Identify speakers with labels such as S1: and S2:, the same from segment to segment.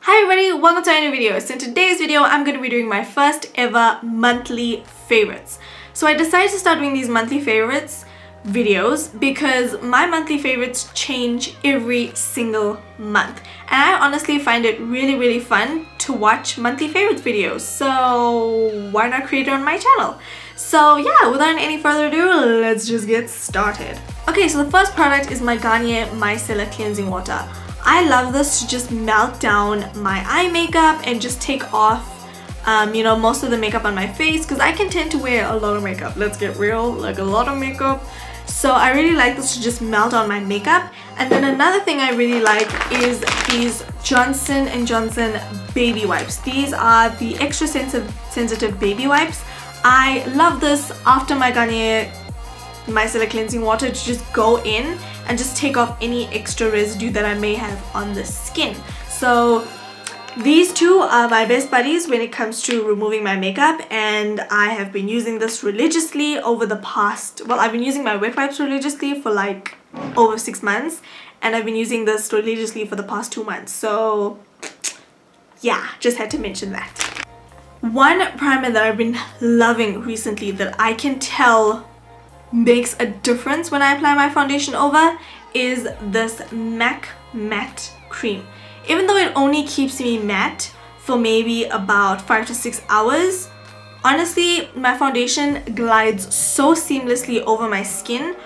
S1: Hi everybody, welcome to a new video. So in today's video, I'm going to be doing my first ever monthly favorites. So I decided to start doing these monthly favorites videos because my monthly favorites change every single month. And I honestly find it really fun to watch monthly favorites videos. So why not create it on my channel? So yeah, without any further ado, let's just get started. Okay, so the first product is my Garnier Micellar Cleansing Water. I love this to just melt down my eye makeup and just take off most of the makeup on my face because I can tend to wear a lot of makeup. Let's get real, like a lot of makeup. So I really like this to just melt on my makeup. And then another thing I really like is these Johnson & Johnson baby wipes. These are the extra sensitive baby wipes. I love this after my Garnier Micellar Cleansing Water to just go in and just take off any extra residue that I may have on the skin. So these two are my best buddies when it comes to removing my makeup, and I have been using this religiously over the past, well, I've been using my wet wipes religiously for like over 6 months, and I've been using this religiously for the past 2 months. So yeah, just had to mention that. One primer that I've been loving recently that I can tell makes a difference when I apply my foundation over is this MAC Matte Cream. Even though it only keeps me matte for maybe about 5 to 6 hours, honestly my foundation glides so seamlessly over my skin.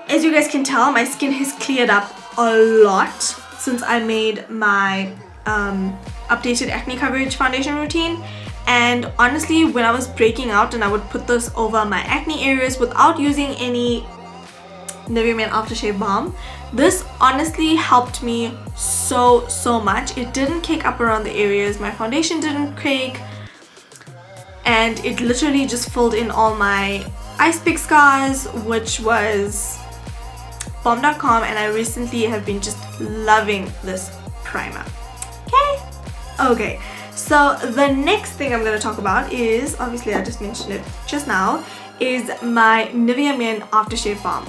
S1: As you guys can tell, my skin has cleared up a lot since I made my updated acne coverage foundation routine. And honestly, when I was breaking out and I would put this over my acne areas without using any Nivea Men Aftershave Balm, this honestly helped me so much. It didn't cake up around the areas, my foundation didn't cake, and it literally just filled in all my ice pick scars, which was Balm.com, and I recently have been just loving this primer. Okay. So the next thing I'm going to talk about is, obviously I just mentioned it just now, is my Nivea Men Aftershave Balm.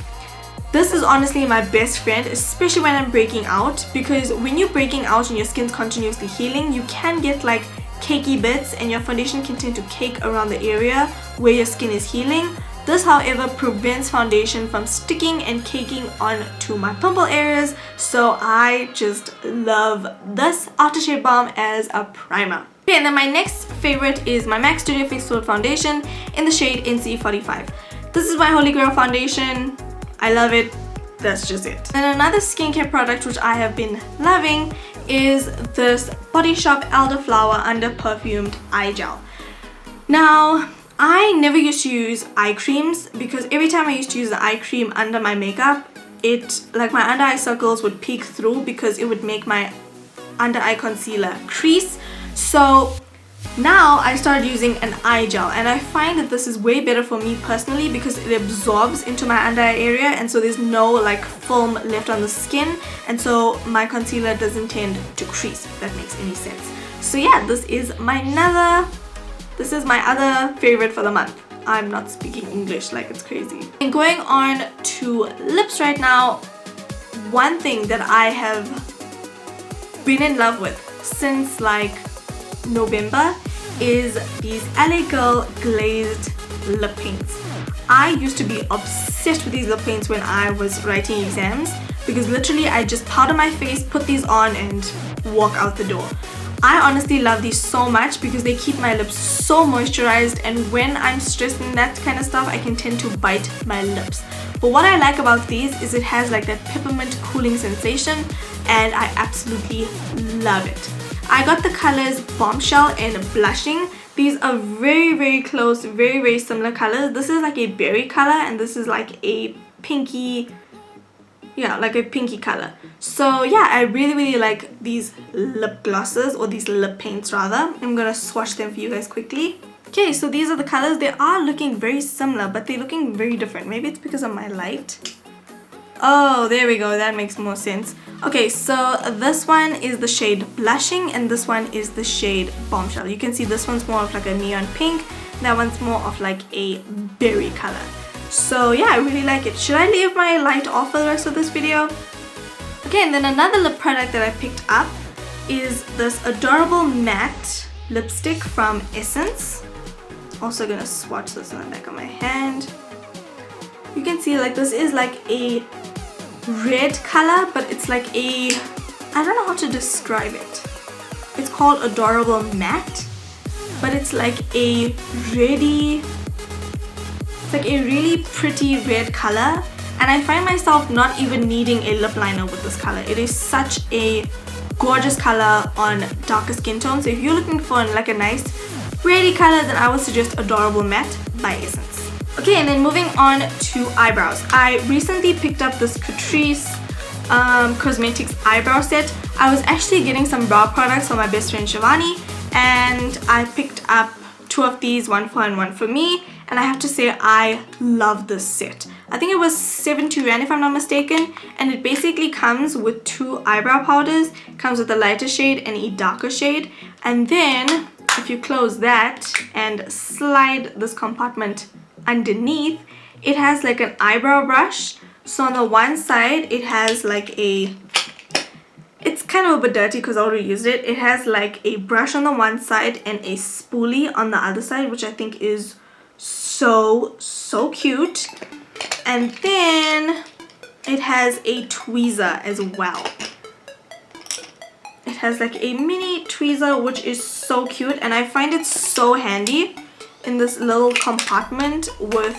S1: This is honestly my best friend, especially when I'm breaking out, because when you're breaking out and your skin's continuously healing, you can get like cakey bits and your foundation can tend to cake around the area where your skin is healing. This, however, prevents foundation from sticking and caking onto my pimple areas, so I just love this aftershave balm as a primer. Okay, and then my next favorite is my MAC Studio Fix Fluid Foundation in the shade NC45. This is my holy grail foundation. I love it. That's just it. And another skincare product which I have been loving is this Body Shop Elderflower Under Perfumed Eye Gel. Now, I never used to use eye creams because every time I used to use the eye cream under my makeup, my under eye circles would peek through because it would make my under eye concealer crease. So now I started using an eye gel, and I find that this is way better for me personally because it absorbs into my under eye area, and so there's no like film left on the skin, and so my concealer doesn't tend to crease, if that makes any sense. So yeah, this is my other favorite for the month. I'm not speaking English like it's crazy. And going on to lips right now, one thing that I have been in love with since like November is these LA Girl glazed lip paints. I used to be obsessed with these lip paints when I was writing exams because literally I just powder my face, put these on and walk out the door. I honestly love these so much because they keep my lips so moisturized, and when I'm stressed and that kind of stuff, I can tend to bite my lips. But what I like about these is it has like that peppermint cooling sensation, and I absolutely love it. I got the colors Bombshell and Blushing. These are very close, very similar colors. This is like a berry color and this is like a pinky, yeah, like a pinky color. So yeah, I really like these lip glosses, or these lip paints rather. I'm gonna swatch them for you guys quickly. Okay, so these are the colors. They are looking very similar, but they're looking very different. Maybe it's because of my light. Oh, there we go, that makes more sense. Okay, so this one is the shade Blushing and this one is the shade Bombshell. You can see this one's more of like a neon pink, that one's more of like a berry color. So yeah, I really like it. Should I leave my light off for the rest of this video? Okay, and then another lip product that I picked up is this adorable matte lipstick from Essence. Also gonna swatch this on the back of my hand. You can see like this is like a red color, but it's like a, I don't know how to describe it. It's called Adorable Matte, but it's like a really, it's like a really pretty red color, and I find myself not even needing a lip liner with this color. It is such a gorgeous color on darker skin tones. So if you're looking for like a nice reddy color, then I would suggest Adorable Matte by Essence. Okay, and then moving on to eyebrows. I recently picked up this Catrice Cosmetics eyebrow set. I was actually getting some brow products for my best friend Shivani, and I picked up 2 of these, one for her and one for me, and I have to say I love this set. I think it was 70 Rand if I'm not mistaken, and it basically comes with 2 eyebrow powders. It comes with a lighter shade and a darker shade, and then if you close that and slide this compartment underneath, it has like an eyebrow brush. So on the one side it has like a, it's kind of a bit dirty because I already used it. It has like a brush on the one side and a spoolie on the other side, which I think is so cute. And then it has a tweezer as well. It has like a mini tweezer, which is so cute, and I find it so handy in this little compartment with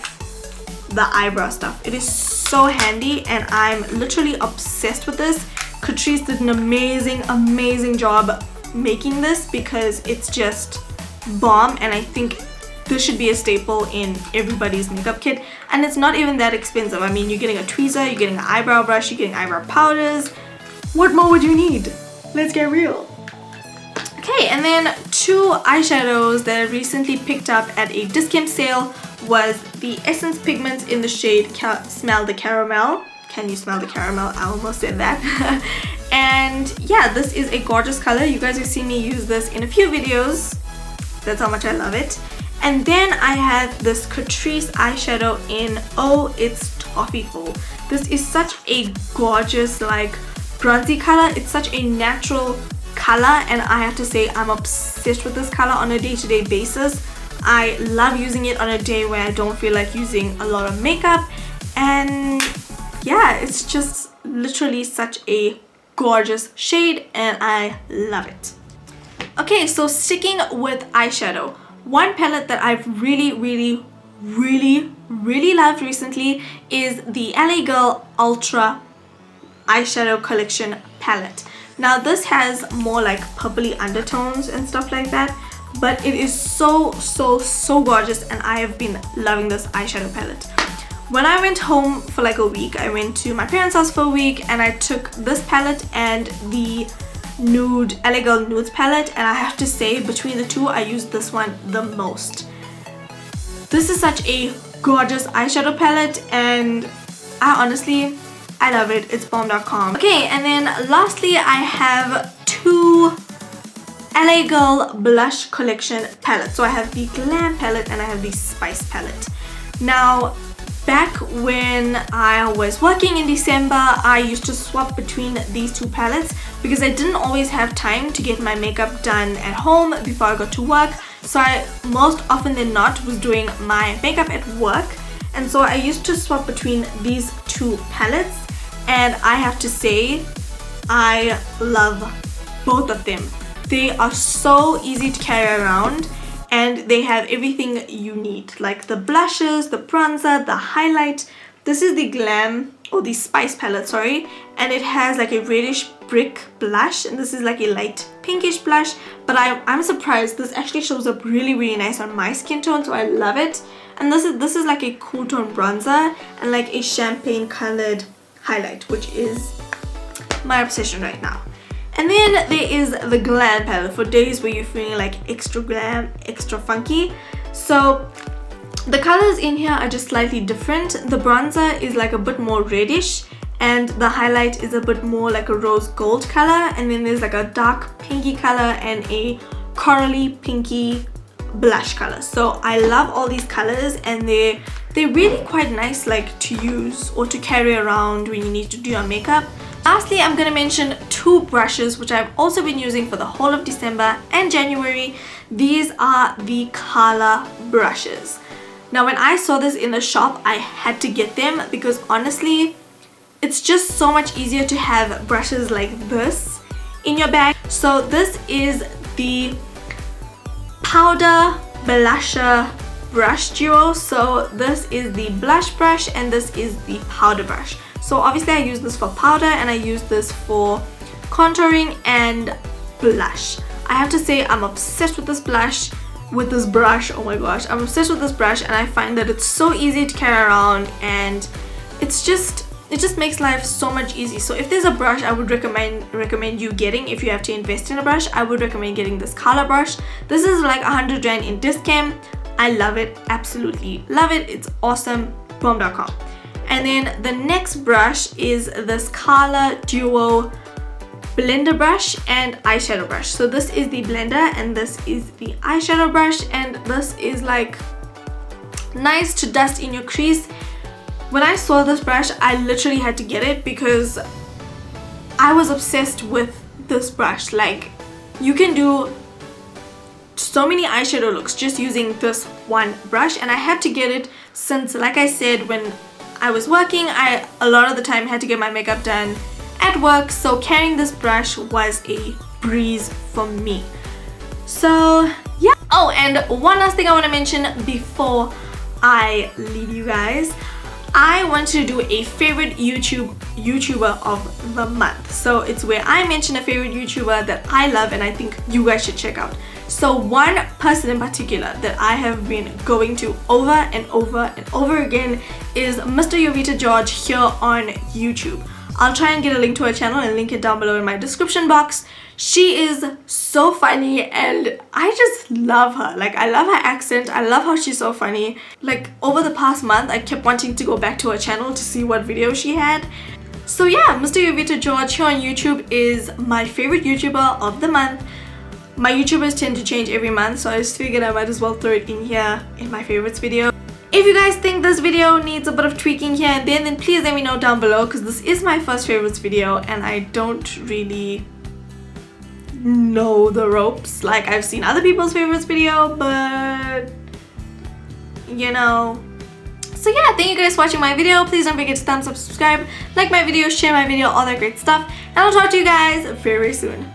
S1: the eyebrow stuff. It is so handy, and I'm literally obsessed with this. Catrice did an amazing job making this because it's just bomb, and I think this should be a staple in everybody's makeup kit, and it's not even that expensive. I mean, you're getting a tweezer, you're getting an eyebrow brush, you're getting eyebrow powders. What more would you need? Let's get real. Okay, and then 2 eyeshadows that I recently picked up at a discount sale was the Essence Pigments in the shade Smell the Caramel. Can you smell the caramel? I almost said that. And yeah, this is a gorgeous color. You guys have seen me use this in a few videos. That's how much I love it. And then I have this Catrice eyeshadow in Oh It's Toffeeful. This is such a gorgeous like bronzy color. It's such a natural color, and I have to say I'm obsessed with this color on a day-to-day basis. I love using it on a day where I don't feel like using a lot of makeup, and yeah, it's just literally such a gorgeous shade and I love it. Okay, so sticking with eyeshadow, one palette that I've really loved recently is the LA Girl Ultra Eyeshadow Collection palette. Now this has more like purpley undertones and stuff like that, but it is so gorgeous, and I have been loving this eyeshadow palette. When I went home for like a week, I went to my parents' house for a week, and I took this palette and the nude LA Girl Nudes palette, and I have to say between the two I used this one the most. This is such a gorgeous eyeshadow palette, and I love it. It's Balm.com. Okay, and then lastly I have 2 LA Girl Blush Collection palettes. So I have the Glam palette and I have the Spice palette. Now, back when I was working in December, I used to swap between these 2 palettes because I didn't always have time to get my makeup done at home before I got to work. So I most often than not was doing my makeup at work, and so I used to swap between these 2 palettes, and I have to say I love both of them. They are so easy to carry around, and they have everything you need, like the blushes, the bronzer, the highlight. This is the Glam, or the Spice palette, sorry, and it has like a reddish brick blush, and this is like a light pinkish blush, but I'm surprised this actually shows up really nice on my skin tone, so I love it. And this is like a cool tone bronzer and like a champagne colored highlight, which is my obsession right now. And then there is the Glam palette for days where you're feeling like extra glam, extra funky. So the colors in here are just slightly different. The bronzer is like a bit more reddish, and the highlight is a bit more like a rose gold color, and then there's like a dark pinky color and a corally pinky blush color. So I love all these colors, and they're really quite nice like to use or to carry around when you need to do your makeup. Lastly, I'm going to mention two brushes which I've also been using for the whole of December and January. These are the color brushes. Now when I saw this in the shop, I had to get them because honestly, it's just so much easier to have brushes like this in your bag. So this is the powder blusher brush duo. So this is the blush brush and this is the powder brush. So obviously I use this for powder and I use this for contouring and blush. I have to say I'm obsessed with this brush. Oh my gosh, I'm obsessed with this brush, and I find that it's so easy to carry around, and it just makes life so much easy. So if there's a brush I would recommend you getting, if you have to invest in a brush, I would recommend getting this color brush. This is like 100 Rand in Discam. I love it, absolutely love it. It's awesome. Balm.com. And then the next brush is this color duo blender brush and eyeshadow brush. So this is the blender and this is the eyeshadow brush, and this is like nice to dust in your crease. When I saw this brush, I literally had to get it because I was obsessed with this brush. Like, you can do so many eyeshadow looks just using this one brush, and I had to get it since, like I said, when I was working, I a lot of the time had to get my makeup done at work, so carrying this brush was a breeze for me. So yeah. Oh, and one last thing I want to mention before I leave you guys. I want to do a favorite YouTuber of the month. So it's where I mention a favorite YouTuber that I love and I think you guys should check out. So one person in particular that I have been going to over and over and over again is Mr. Jovita George here on YouTube. I'll try and get a link to her channel and link it down below in my description box. She is so funny and I just love her. Like, I love her accent. I love how she's so funny. Like, over the past month, I kept wanting to go back to her channel to see what video she had. So yeah, Mr. Jovita George here on YouTube is my favorite YouTuber of the month. My YouTubers tend to change every month, so I just figured I might as well throw it in here in my favorites video. If you guys think this video needs a bit of tweaking here and then please let me know down below, because this is my first favorites video and I don't really know the ropes. Like, I've seen other people's favorites video, but you know. So yeah, thank you guys for watching my video. Please don't forget to thumbs up, subscribe, like my video, share my video, all that great stuff, and I'll talk to you guys very soon.